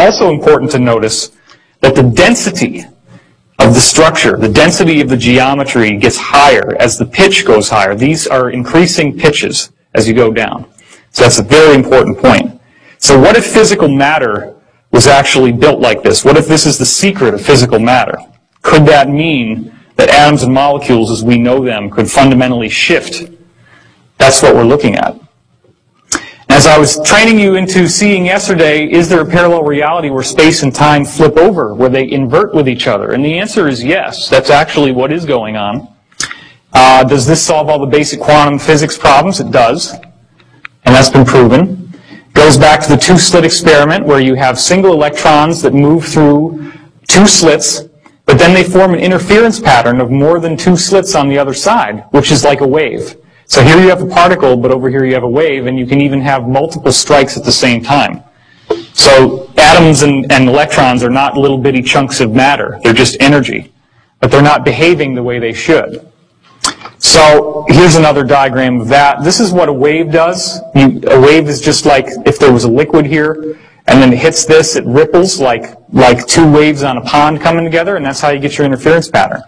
also important to notice that the density of the structure, the density of the geometry gets higher as the pitch goes higher. These are increasing pitches as you go down. So that's a very important point. So what if physical matter was actually built like this? What if this is the secret of physical matter? Could that mean that atoms and molecules as we know them could fundamentally shift? That's what we're looking at. As I was training you into seeing yesterday, is there a parallel reality where space and time flip over, where they invert with each other? And the answer is yes. That's actually what is going on. Does this solve all the basic quantum physics problems? It does. And that's been proven. Goes back to the two-slit experiment where you have single electrons that move through two slits, but then they form an interference pattern of more than two slits on the other side, which is like a wave. So here you have a particle, but over here you have a wave, and you can even have multiple strikes at the same time. So atoms and electrons are not little bitty chunks of matter. They're just energy. But they're not behaving the way they should. So here's another diagram of that. This is what a wave does. A wave is just like if there was a liquid here, and then it hits this, it ripples like two waves on a pond coming together, and that's how you get your interference pattern.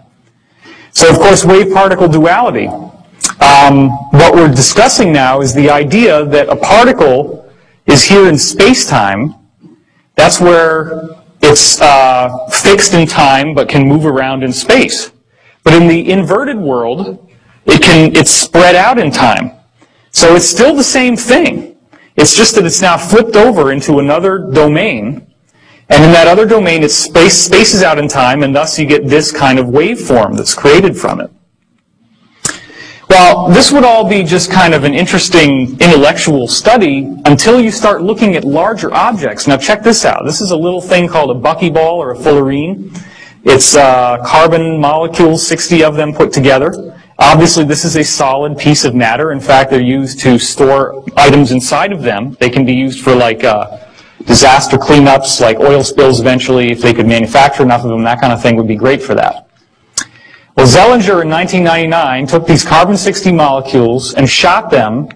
So of course, wave-particle duality. What we're discussing now is the idea that a particle is here in space-time. That's where it's fixed in time but can move around in space. But in the inverted world, it's spread out in time. So it's still the same thing. It's just that it's now flipped over into another domain. And in that other domain, it spaces out in time, and thus you get this kind of waveform that's created from it. Well, this would all be just kind of an interesting intellectual study until you start looking at larger objects. Now check this out. This is a little thing called a buckyball or a fullerene. It's carbon molecules, 60 of them put together. Obviously, this is a solid piece of matter. In fact, they're used to store items inside of them. They can be used for like disaster cleanups, like oil spills eventually. If they could manufacture enough of them, that kind of thing would be great for that. Well, Zellinger in 1999 took these carbon-60 molecules and shot them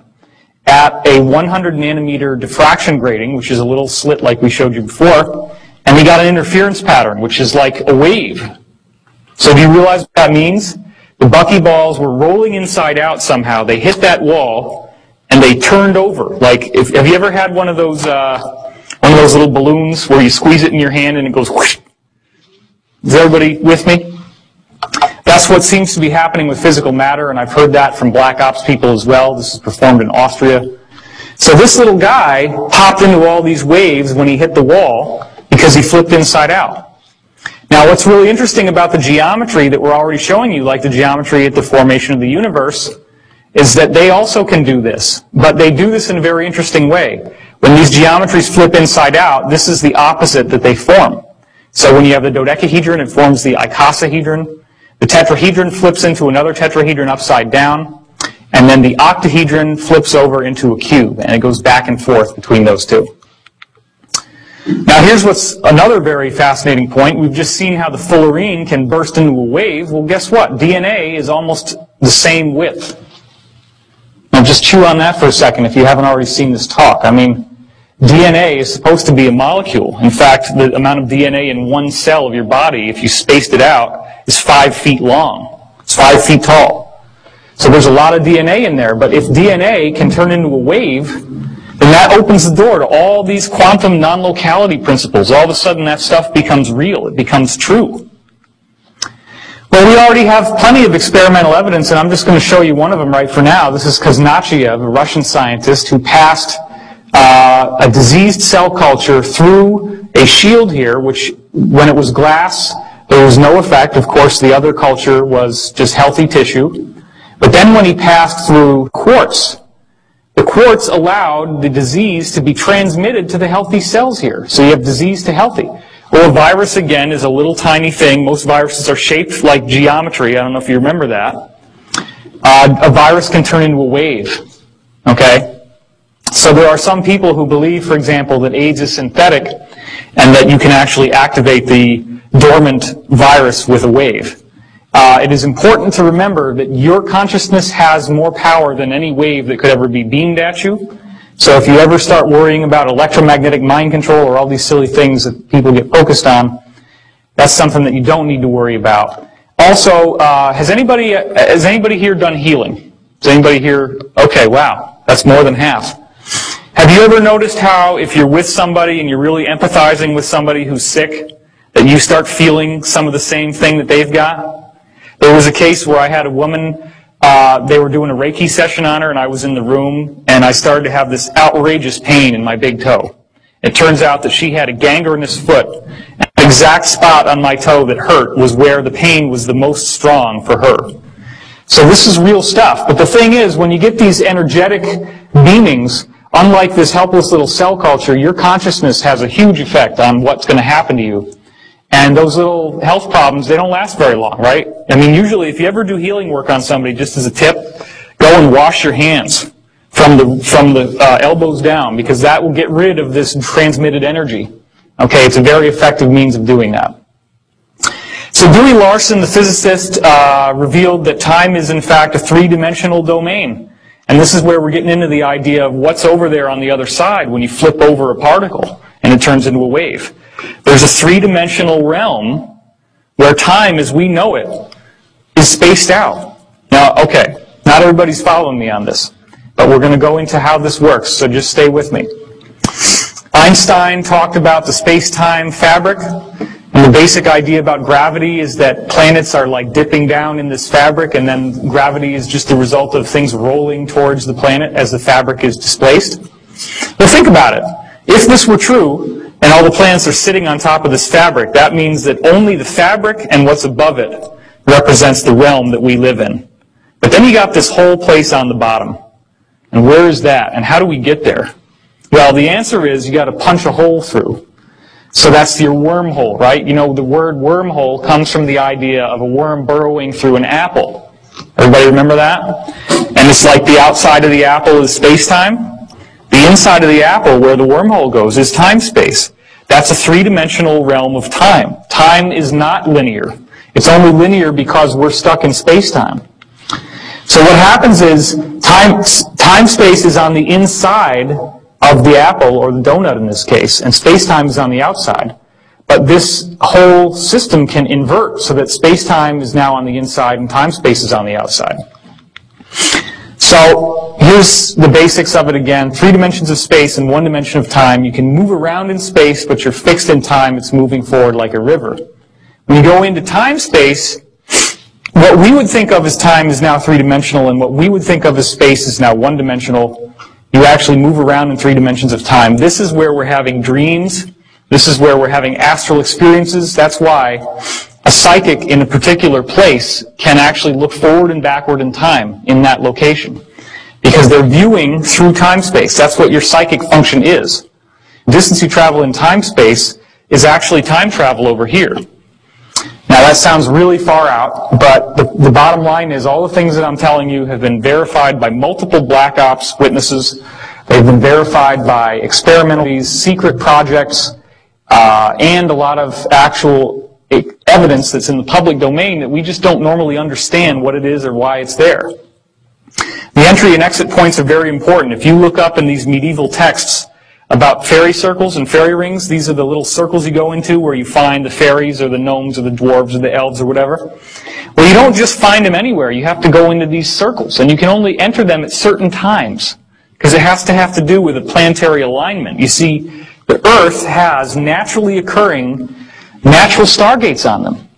at a 100 nanometer diffraction grating, which is a little slit like we showed you before, and we got an interference pattern, which is like a wave. So do you realize what that means? The buckyballs were rolling inside out somehow. They hit that wall, and they turned over. Like, have you ever had one of those little balloons where you squeeze it in your hand and it goes whoosh? Is everybody with me? That's what seems to be happening with physical matter, and I've heard that from black ops people as well. This is performed in Austria. So this little guy popped into all these waves when he hit the wall because he flipped inside out. Now what's really interesting about the geometry that we're already showing you, like the geometry at the formation of the universe, is that they also can do this. But they do this in a very interesting way. When these geometries flip inside out, this is the opposite that they form. So when you have the dodecahedron, it forms the icosahedron. The tetrahedron flips into another tetrahedron upside down, and then the octahedron flips over into a cube, and it goes back and forth between those two. Now here's what's another very fascinating point. We've just seen how the fullerene can burst into a wave. Well, guess what? DNA is almost the same width. Now just chew on that for a second if you haven't already seen this talk. I mean, DNA is supposed to be a molecule. In fact, the amount of DNA in one cell of your body, if you spaced it out, is 5 feet long. It's 5 feet tall. So there's a lot of DNA in there, but if DNA can turn into a wave, then that opens the door to all these quantum non-locality principles. All of a sudden that stuff becomes real. It becomes true. Well, we already have plenty of experimental evidence, and I'm just going to show you one of them right for now. This is Kuznachiev, a Russian scientist who passed a diseased cell culture through a shield here, which, when it was glass, there was no effect. Of course, the other culture was just healthy tissue. But then when he passed through quartz, the quartz allowed the disease to be transmitted to the healthy cells here. So you have disease to healthy. Well, a virus, again, is a little tiny thing. Most viruses are shaped like geometry. I don't know if you remember that. A virus can turn into a wave. Okay? So there are some people who believe, for example, that AIDS is synthetic and that you can actually activate the dormant virus with a wave. It is important to remember that your consciousness has more power than any wave that could ever be beamed at you. So if you ever start worrying about electromagnetic mind control or all these silly things that people get focused on, that's something that you don't need to worry about. Also, has anybody here done healing? Has anybody here? Okay, wow, that's more than half. Have you ever noticed how if you're with somebody and you're really empathizing with somebody who's sick, that you start feeling some of the same thing that they've got? There was a case where I had a woman, they were doing a Reiki session on her, and I was in the room, and I started to have this outrageous pain in my big toe. It turns out that she had a gangrenous foot, and the exact spot on my toe that hurt was where the pain was the most strong for her. So this is real stuff. But the thing is, when you get these energetic beamings, unlike this helpless little cell culture, your consciousness has a huge effect on what's going to happen to you. And those little health problems, they don't last very long, right? I mean, usually if you ever do healing work on somebody, just as a tip, go and wash your hands from the elbows down, because that will get rid of this transmitted energy. Okay, it's a very effective means of doing that. So Dewey Larson, the physicist, revealed that time is in fact a three-dimensional domain. And this is where we're getting into the idea of what's over there on the other side when you flip over a particle and it turns into a wave. There's a three-dimensional realm where time as we know it is spaced out. Now, okay, not everybody's following me on this, but we're going to go into how this works, so just stay with me. Einstein talked about the space-time fabric, and the basic idea about gravity is that planets are like dipping down in this fabric, and then gravity is just the result of things rolling towards the planet as the fabric is displaced. Well, think about it. If this were true, and all the planets are sitting on top of this fabric, that means that only the fabric and what's above it represents the realm that we live in. But then you got this whole place on the bottom. And where is that? And how do we get there? Well, the answer is you got to punch a hole through. So that's your wormhole, right? You know, the word wormhole comes from the idea of a worm burrowing through an apple. Everybody remember that? And it's like the outside of the apple is space-time. The inside of the apple, where the wormhole goes, is time-space. That's a three-dimensional realm of time. Time is not linear. It's only linear because we're stuck in space-time. So what happens is time-space is on the inside of the apple, or the donut in this case, and space-time is on the outside. But this whole system can invert so that space-time is now on the inside and time-space is on the outside. So here's the basics of it again. 3 dimensions of space and 1 dimension of time. You can move around in space, but you're fixed in time. It's moving forward like a river. When you go into time-space, what we would think of as time is now 3-dimensional, and what we would think of as space is now 1-dimensional. You actually move around in 3 dimensions of time. This is where we're having dreams. This is where we're having astral experiences. That's why a psychic in a particular place can actually look forward and backward in time in that location, because they're viewing through time-space. That's what your psychic function is. Distance you travel in time-space is actually time travel over here. Now that sounds really far out, but the bottom line is all the things that I'm telling you have been verified by multiple black ops witnesses. They've been verified by experimental secret projects, and a lot of actual evidence that's in the public domain that we just don't normally understand what it is or why it's there. The entry and exit points are very important. If you look up in these medieval texts about fairy circles and fairy rings, these are the little circles you go into where you find the fairies or the gnomes or the dwarves or the elves or whatever. Well, you don't just find them anywhere. You have to go into these circles, and you can only enter them at certain times because it has to have to do with a planetary alignment. You see, the Earth has naturally occurring natural stargates on them.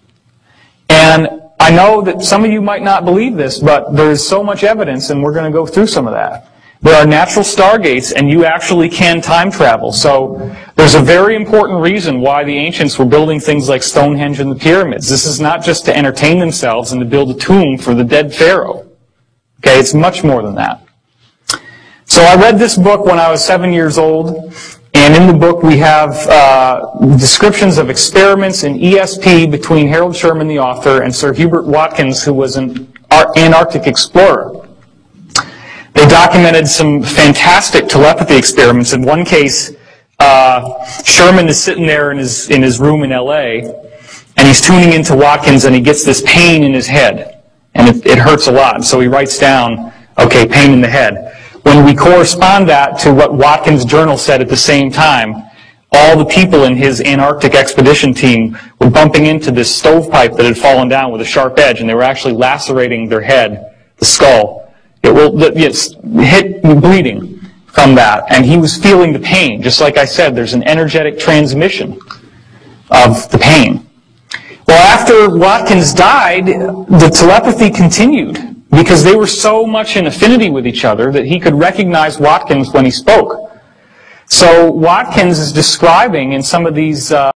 And I know that some of you might not believe this, but there's so much evidence, and we're going to go through some of that. There are natural stargates, and you actually can time travel. So there's a very important reason why the ancients were building things like Stonehenge and the pyramids. This is not just to entertain themselves and to build a tomb for the dead pharaoh. Okay, it's much more than that. So I read this book when I was 7 years old. And in the book we have descriptions of experiments in ESP between Harold Sherman, the author, and Sir Hubert Watkins, who was an Antarctic explorer. They documented some fantastic telepathy experiments. In one case, Sherman is sitting there in his room in LA, and he's tuning into Watkins, and he gets this pain in his head, and it hurts a lot. So he writes down, okay, pain in the head. When we correspond that to what Watkins' journal said at the same time, all the people in his Antarctic expedition team were bumping into this stovepipe that had fallen down with a sharp edge, and they were actually lacerating their head, the skull. Hit bleeding from that, and he was feeling the pain. Just like I said, there's an energetic transmission of the pain. Well, after Watkins died, the telepathy continued because they were so much in affinity with each other that he could recognize Watkins when he spoke. So Watkins is describing in some of these